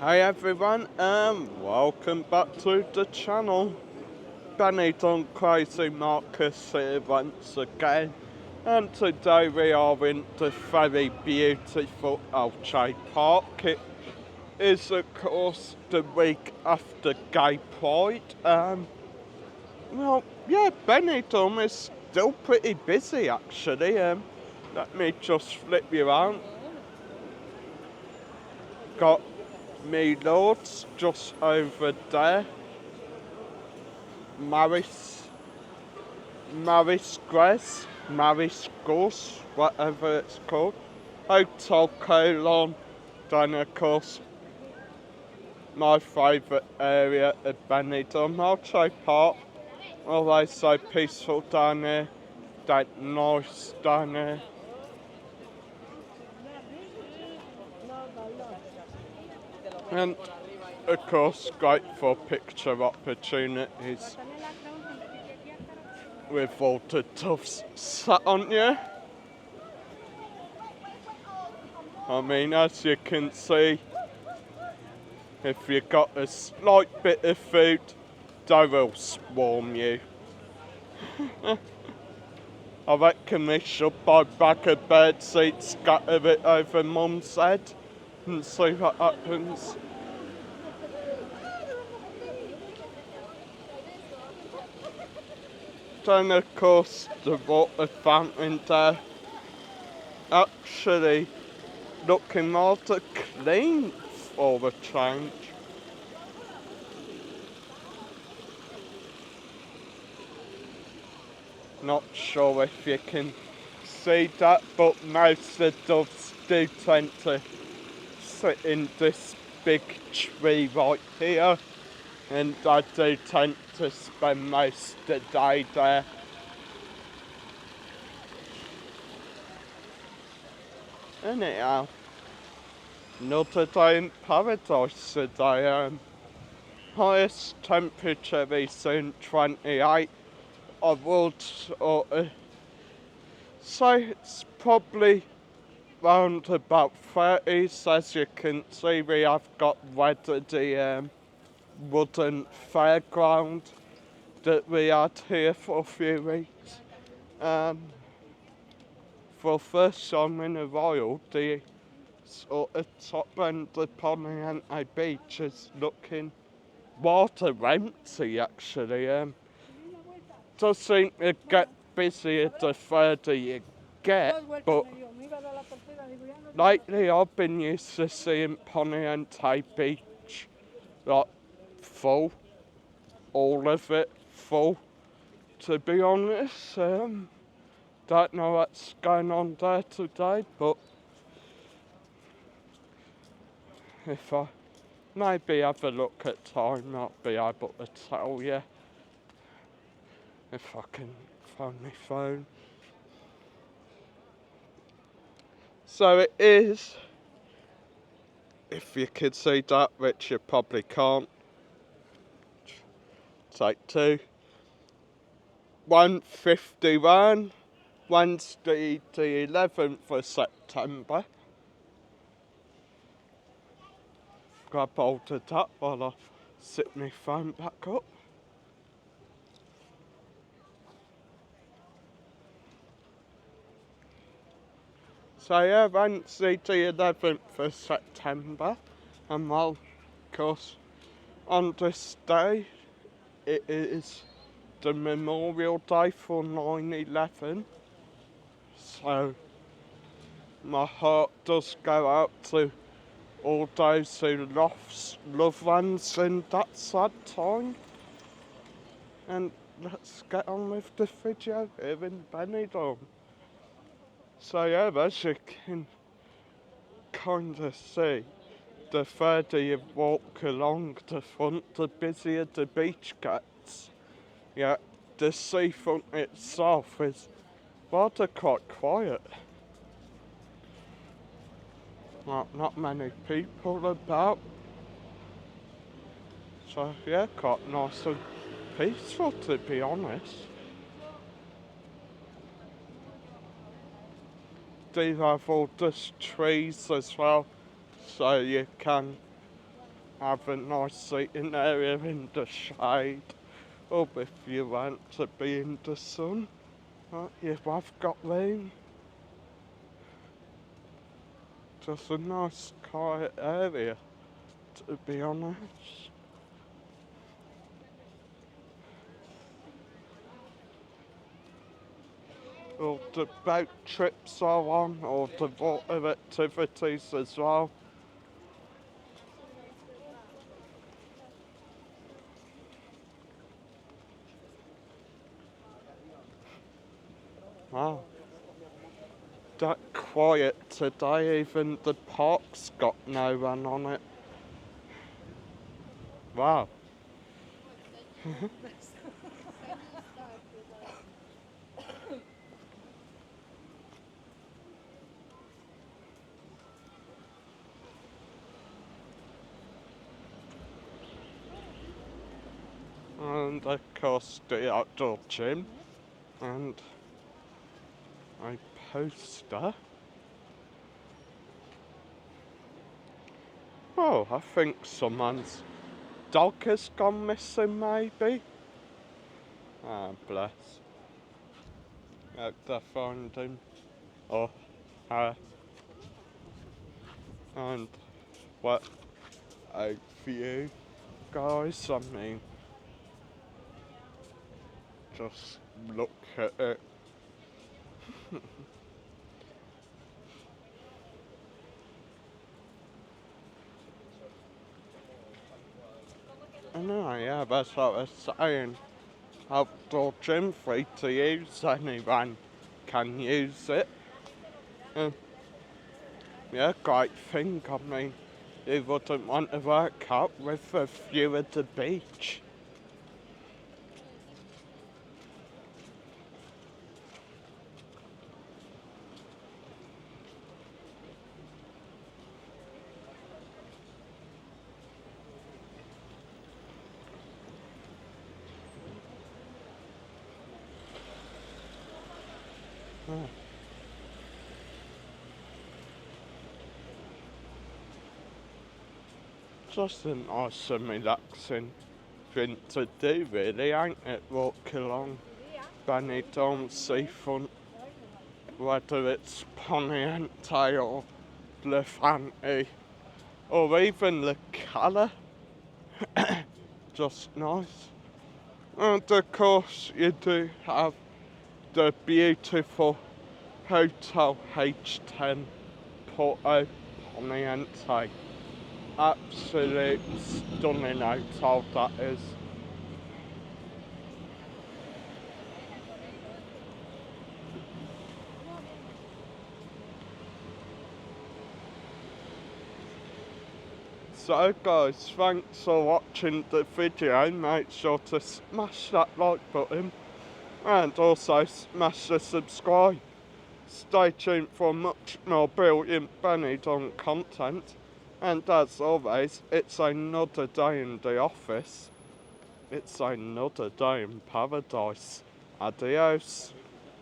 Hi everyone, welcome back to the channel. Benidorm Crazy Marcus here once again, and today we are in the very beautiful Elche Park. It is of course the week after Gay Pride. Benidorm is still pretty busy actually. Let me just flip you around. Got me lords just over there. Maris Gors, whatever it's called. Hotel Colon, then of course my favourite area of Benidorm, Elche Park. Always so peaceful down here, that nice down here. And of course great for picture opportunities with all the doves sat on you. I mean, as you can see, if you got a slight bit of food, they will swarm you. I reckon we should buy back a bird seed, scatter it over Mum's head and see what happens. Then of course the water fountain there, actually looking rather clean for the change. Not sure if you can see that, but most of the doves do tend to sit in this big tree right here, and I do tend to spend most of the day there. Anyhow, another day in paradise today. Highest temperature is soon 28. I would say it's probably round about 30s. As you can see, we have got weathered the wooden fairground that we had here for a few weeks. For the first time in a while, the sort of top end of Poniente beach is looking water empty actually. Does seem to get busier the further you get, but lately I've been used to seeing Poniente beach like full, all of it full, to be honest. Don't know what's going on there today, but if I maybe have a look at time, I'll be able to tell you. If I can find my phone. So it is, if you could see that, which you probably can't, take two, 1:51, Wednesday the 11th of September. Grab hold of that while I sit my phone back up. So yeah, Wednesday the 11th of September, and well, of course, on this day, it is the Memorial Day for 9/11. So my heart does go out to all those who lost loved ones in that sad time. And let's get on with the video here in Benidorm. So yeah, as you can kind of see, the further you walk along the front, the busier the beach gets. Yeah, the seafront itself is rather quite quiet. Not many people about. So yeah, quite nice and peaceful to be honest. Do have all these trees as well, so you can have a nice seating area in the shade, or if you want to be in the sun, you have got room. Just a nice quiet area, to be honest. Or the boat trips are on, or the water activities as well. Wow, that quiet today, even the park's got no one on it. Wow. And of course the outdoor gym, and a poster. Oh, I think someone's dog has gone missing, maybe. Ah, bless. Hope they find him or her. And what a view, guys. I mean, just look at it. I know, yeah, that's what I was saying. Outdoor gym, free to use, anyone can use it. Yeah, great thing. I mean, who wouldn't want to work out with a view of the beach? Yeah. Just a nice and relaxing thing to do, really, ain't it? Walk along Benidorm seafront, whether it's Poniente or Lefante, or even the colour. Just nice. And of course, you do have the beautiful Hotel H10 Porto Poniente. Absolute stunning hotel that is. So guys, thanks for watching the video. Make sure to smash that like button and also smash the subscribe. Stay tuned for much more brilliant Benidorm content. And as always, it's another day in the office. It's another day in paradise. Adios.